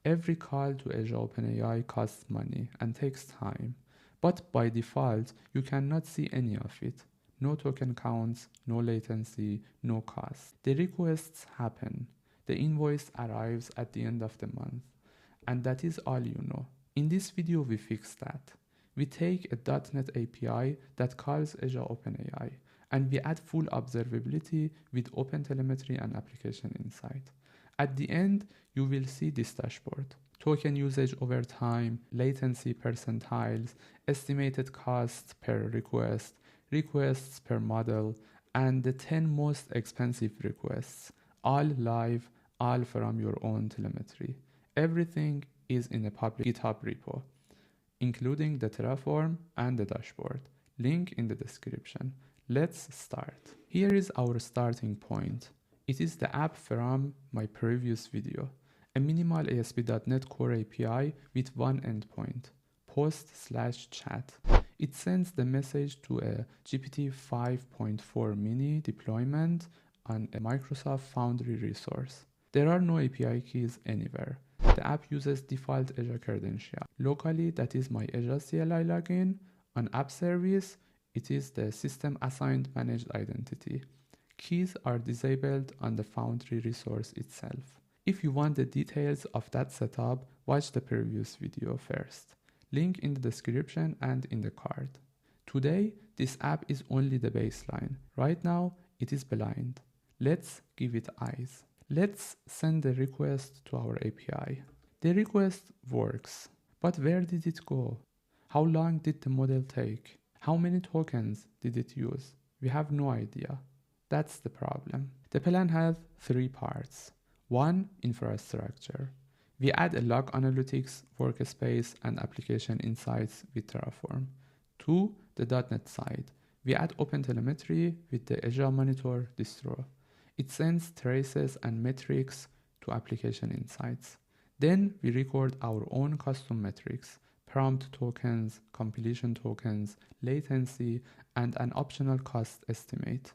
Every call to Azure OpenAI costs money and takes time, but by default, you cannot see any of it. No token counts, no latency, no cost. The requests happen. The invoice arrives at the end of the month, and that is all you know. In this video, we fix that. We take a .NET API that calls Azure OpenAI, and we add full observability with OpenTelemetry and Application Insights. At the end, you will see this dashboard. Token usage over time, latency percentiles, estimated costs per request, requests per model, and the 10 most expensive requests, all live, all from your own telemetry. Everything is in a public GitHub repo, including the Terraform and the dashboard. Link in the description. Let's start. Here is our starting point. It is the app from my previous video, a minimal ASP.NET Core API with one endpoint, post/chat. It sends the message to a GPT 5.4 mini deployment on a Microsoft Foundry resource. There are no API keys anywhere. The app uses default Azure credential. Locally, that is my Azure CLI login. On App Service, it is the System Assigned Managed Identity. Keys are disabled on the Foundry resource itself. If you want the details of that setup, watch the previous video first. Link in the description and in the card. Today, this app is only the baseline. Right now, it is blind. Let's give it eyes. Let's send the request to our API. The request works, but where did it go? How long did the model take? How many tokens did it use? We have no idea. That's the problem. The plan has 3 parts. 1. Infrastructure. We add a log analytics workspace and application insights with Terraform. 2. The .NET side. We add OpenTelemetry with the Azure Monitor distro. It sends traces and metrics to application insights. Then we record our own custom metrics, prompt tokens, completion tokens, latency, and an optional cost estimate.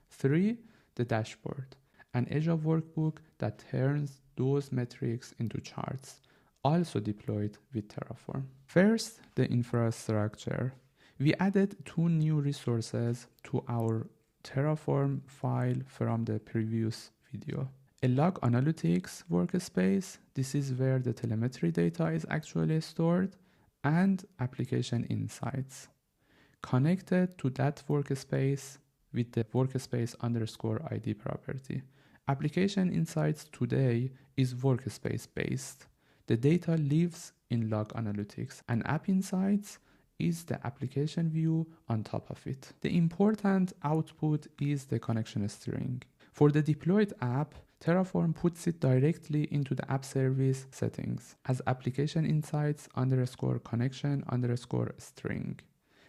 3. The dashboard, an Azure Workbook that turns those metrics into charts, also deployed with Terraform. First, the infrastructure. We added 2 new resources to our Terraform file from the previous video. A log analytics workspace, this is where the telemetry data is actually stored, and application insights. Connected to that workspace with the workspace_ID property. Application Insights today is workspace based. The data lives in log analytics, and App Insights is the application view on top of it. The important output is the connection string. For the deployed app, Terraform puts it directly into the app service settings as application insights _connection_string.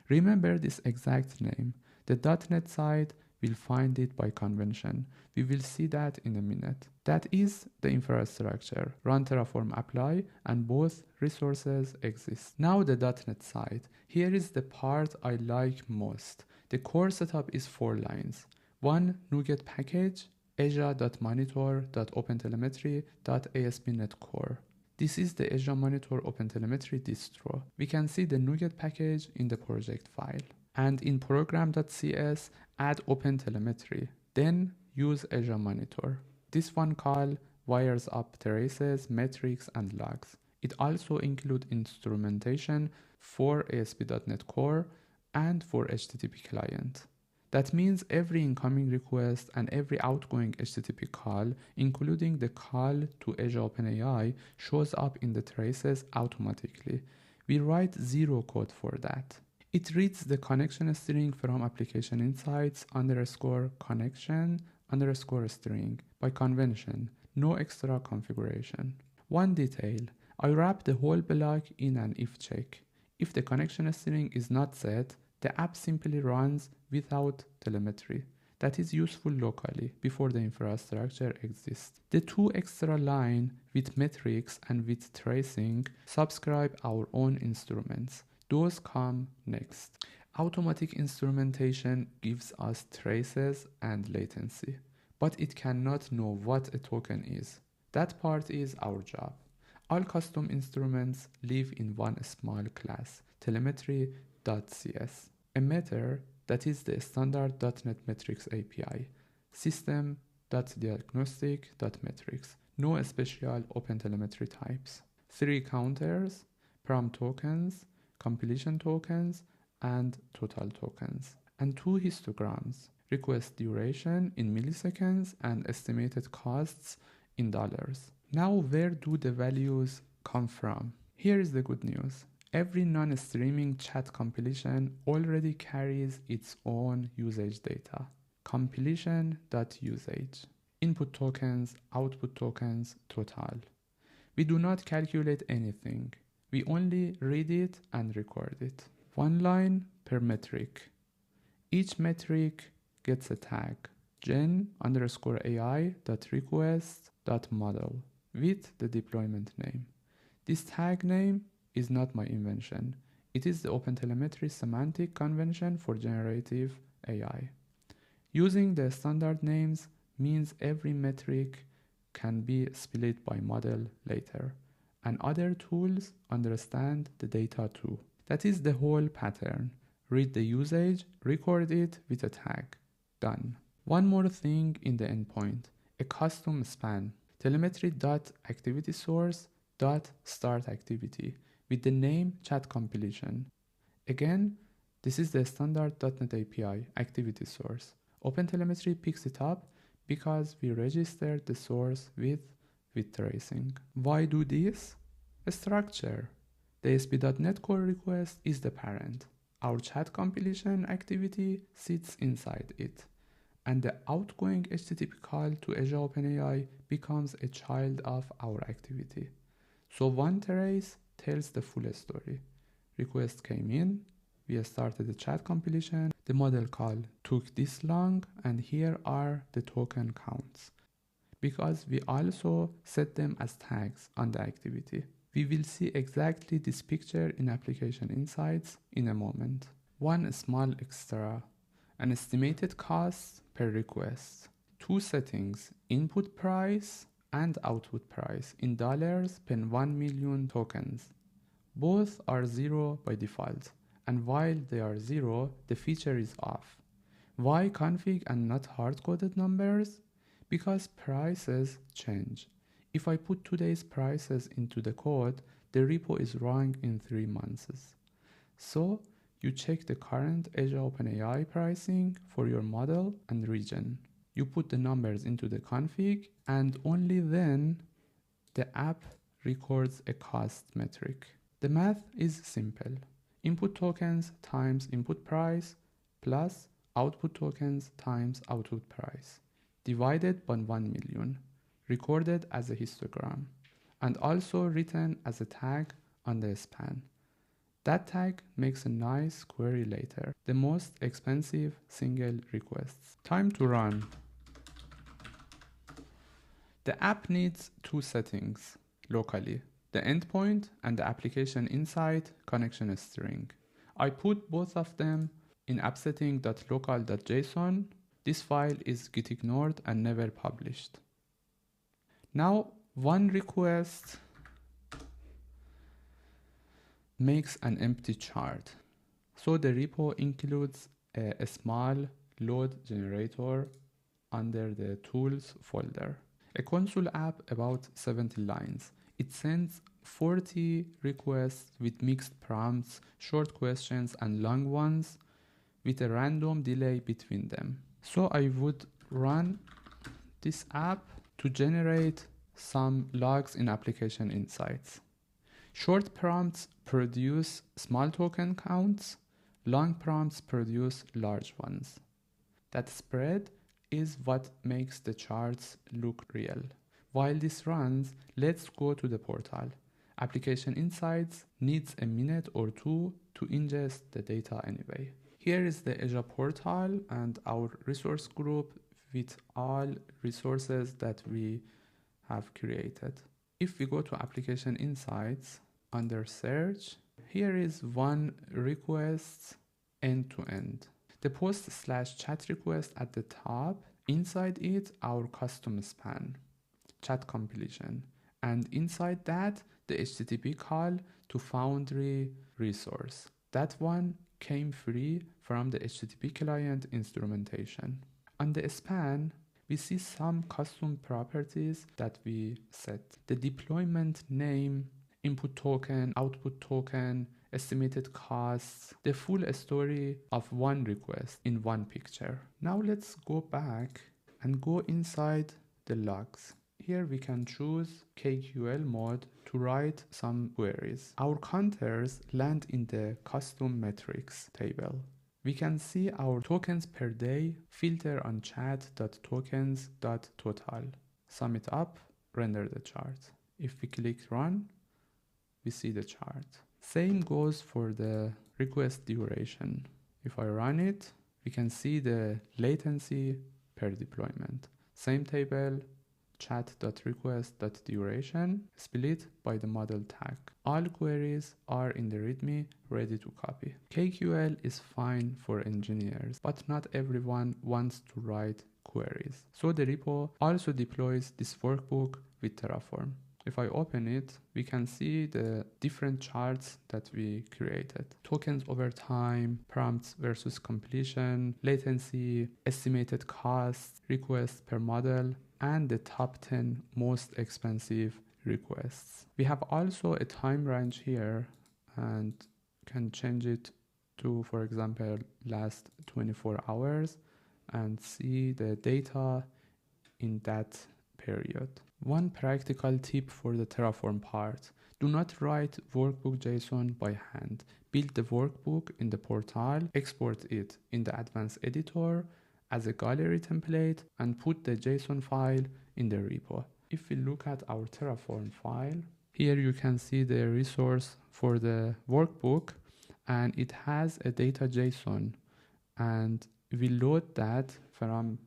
Remember this exact name. The .NET side will find it by convention. We will see that in a minute. That is the infrastructure. Run Terraform apply and both resources exist. Now the .NET side. Here is the part I like most. The core setup is 4 lines. 1 NuGet package, Azure.monitor.OpenTelemetry.ASP.NET Core. This is the Azure Monitor OpenTelemetry distro. We can see the NuGet package in the project file. And in program.cs, add OpenTelemetry. Then use Azure Monitor. This one call wires up traces, metrics, and logs. It also includes instrumentation for ASP.NET Core and for HTTP client. That means every incoming request and every outgoing HTTP call, including the call to Azure OpenAI, shows up in the traces automatically. We write 0 code for that. It reads the connection string from application insights _connection_string by convention, no extra configuration. One detail, I wrap the whole block in an if check. If the connection string is not set, the app simply runs without telemetry. That is useful locally before the infrastructure exists. The 2 extra lines with metrics and with tracing subscribe our own instruments. Those come next. Automatic instrumentation gives us traces and latency, but it cannot know what a token is. That part is our job. All custom instruments live in one small class, telemetry.cs, a method that is the standard dotnet metrics API, System.Diagnostics.Metrics, no special OpenTelemetry types, 3 counters, param tokens, completion tokens, and total tokens, and 2 histograms, request duration in milliseconds and estimated costs in dollars. Now, where do the values come from? Here is the good news. Every non-streaming chat completion already carries its own usage data. Completion.usage. Input tokens, output tokens, total. We do not calculate anything. We only read it and record it. 1 line per metric. Each metric gets a tag, gen_AI.request.model with the deployment name. This tag name is not my invention. It is the OpenTelemetry semantic convention for generative AI. Using the standard names means every metric can be split by model later, and other tools understand the data too. That is the whole pattern. Read the usage, record it with a tag. Done. One more thing in the endpoint, a custom span, telemetry.activitySource.startActivity with the name chat completion. Again, this is the standard .NET API, activity source. OpenTelemetry picks it up because we registered the source with tracing. Why do this? A structure. The ASP.NET Core request is the parent. Our chat completion activity sits inside it, and the outgoing HTTP call to Azure OpenAI becomes a child of our activity. So one trace tells the full story. Request came in, we started the chat completion, the model call took this long, and here are the token counts. Because we also set them as tags on the activity. We will see exactly this picture in Application Insights in a moment. One small extra, an estimated cost per request. 2 settings, input price and output price in dollars per 1 million tokens. Both are 0 by default, and while they are 0, the feature is off. Why config and not hard-coded numbers? Because prices change. If I put today's prices into the code, the repo is wrong in 3 months. So you check the current Azure OpenAI pricing for your model and region. You put the numbers into the config, and only then the app records a cost metric. The math is simple. Input tokens times input price plus output tokens times output price divided by 1 million, recorded as a histogram, and also written as a tag on the span. That tag makes a nice query later, the most expensive single requests. Time to run. The app needs 2 settings locally, the endpoint and the application insight connection string. I put both of them in appsetting.local.json. This file is git ignored and never published. Now, one request makes an empty chart. So the repo includes a small load generator under the tools folder. A console app about 70 lines. It sends 40 requests with mixed prompts, short questions and long ones with a random delay between them. So I would run this app to generate some logs in Application Insights. Short prompts produce small token counts, long prompts produce large ones. That spread is what makes the charts look real. While this runs, let's go to the portal. Application Insights needs a minute or 2 to ingest the data anyway. Here is the Azure portal and our resource group with all resources that we have created. If we go to Application Insights under search, here is one request end to end. The post/chat request at the top, inside it our custom span, chat completion, And inside that, the HTTP call to Foundry resource. That one came free from the HTTP client instrumentation. On the span, we see some custom properties that we set. The deployment name, input token, output token, estimated costs, the full story of one request in one picture. Now let's go back and go inside the logs. Here we can choose KQL mode to write some queries. Our counters land in the custom metrics table. We can see our tokens per day, filter on chat.tokens.total. Sum it up, render the chart. If we click run, we see the chart. Same goes for the request duration. If I run it, we can see the latency per deployment. Same table, chat.request.duration, split by the model tag. All queries are in the README, ready to copy. KQL is fine for engineers, but not everyone wants to write queries. So the repo also deploys this workbook with Terraform. If I open it, we can see the different charts that we created. Tokens over time, prompts versus completion, latency, estimated costs, requests per model, and the top 10 most expensive requests. We have also a time range here and can change it to, for example, last 24 hours and see the data in that period. One practical tip for the Terraform part: do not write workbook JSON by hand. Build the workbook in the portal, export it in the advanced editor as a gallery template, and put the JSON file in the repo. If we look at our Terraform file, here you can see the resource for the workbook, and it has a data JSON, and we load that from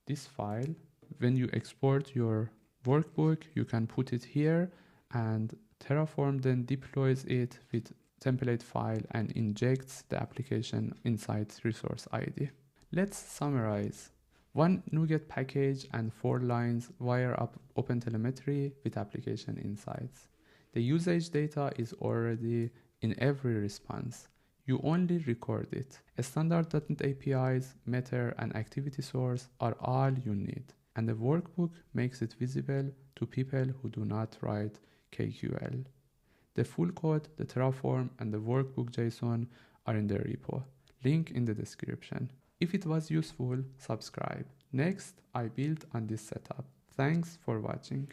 this file. When you export your workbook, you can put it here, and Terraform then deploys it with template file and injects the application Insights resource ID. Let's summarize. One NuGet package and 4 lines wire up OpenTelemetry with application insights. The usage data is already in every response. You only record it. Standard dotnet APIs, Meter, and activity source are all you need. And the workbook makes it visible to people who do not write KQL. The full code, the Terraform, and the workbook JSON are in the repo. Link in the description. If it was useful, subscribe. Next, I build on this setup. Thanks for watching.